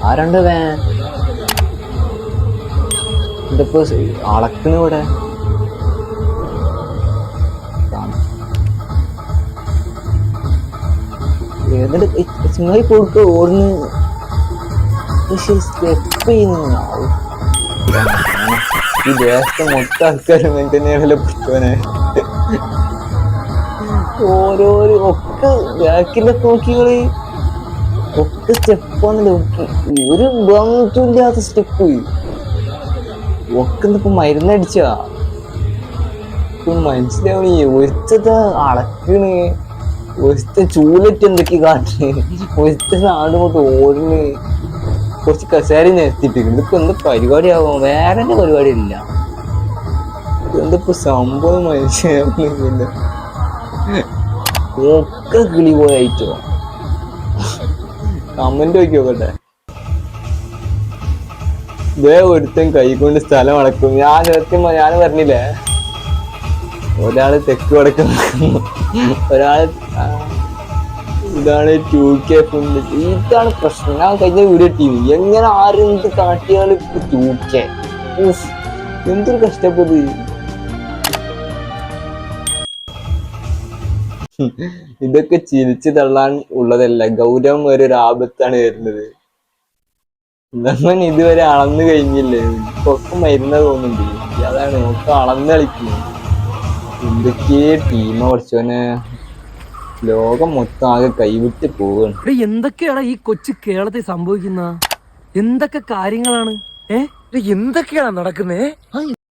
ആരണ്ട് ഇതിപ്പോ അളക്കണ് ഇവിടെ ചങ്ങായി കൊടുക്ക ഓടുന്നു സ്റ്റെപ്പ് ചെയ്യുന്നു. ഈ ദേശത്തെ മൊത്തം ആൾക്കാരും അങ്ങനെ തന്നെയാണല്ലോ പിടിച്ചോനെ. ഓരോരോ ഒക്കെ ബാക്കിലൊക്കെ നോക്കികള് ഒക്കെ സ്റ്റെപ്പാണല്ലോ. ഒരു ബന്ധമില്ലാത്ത സ്റ്റെപ്പ് ഒക്കെ ഇപ്പൊ മരുന്നടിച്ചാ മനസ്സിലാവണേ. ഒരുത്തത് അളക്കണ്, ഒരുത്ത ചൂലറ്റ് എന്തൊക്കെ കാട്ടണ്, ഒരുത്ത നാട് കൊണ്ട് ഓടുന്ന്, കുറച്ച് കസേര നിരത്തിട്ട്. ഇതിപ്പോ എന്ത് പരിപാടിയാവും? വേറെ തന്നെ പരിപാടി ഇല്ല. എന്തിപ്പോ സംഭവം മനസ്സിലാവുന്നില്ല. ഒക്കെ കിളി പോയിട്ടോ. കമന്റ് നോക്കി നോക്കട്ടെ. ഇതേ ഒരുത്തൻ കൈകൊണ്ട് സ്ഥലം അടക്കും. ഞാൻ പറഞ്ഞില്ലേ, ഒരാള് തെക്ക് വടക്ക് നിൽക്കുന്നു, ഒരാള് ഇതാണ് 2K ഫുഡ്. ഇതാണ് പ്രശ്നം. ഞാൻ കഴിഞ്ഞ വീഡിയോ ടീം എങ്ങനെ ആരും ഇത് കാട്ടിയാലും 2K. എന്തൊരു കഷ്ടപ്പെട്ട്. ഇതൊക്കെ ചിരിച്ചു തള്ളാൻ ഉള്ളതല്ല, ഗൗരവം ഒരു ആപത്താണ് വരുന്നത്. നമ്മൾ ഇതുവരെ അളന്നു കഴിഞ്ഞില്ലേ, ഒക്കെ മരുന്ന് തോന്നുന്നുണ്ട്. അതാണ് ഒക്കെ അളന്ന് കളിക്കുന്നത്. എന്തൊക്കെ ടീമ പഠിച്ചോനെ. ലോകം മൊത്തം ആകെ കൈവിട്ട് പോവാണ്. എന്തൊക്കെയാണ് ഈ കൊച്ചു കേരളത്തിൽ സംഭവിക്കുന്ന? എന്തൊക്കെ കാര്യങ്ങളാണ്? എന്തൊക്കെയാണ് നടക്കുന്നേ?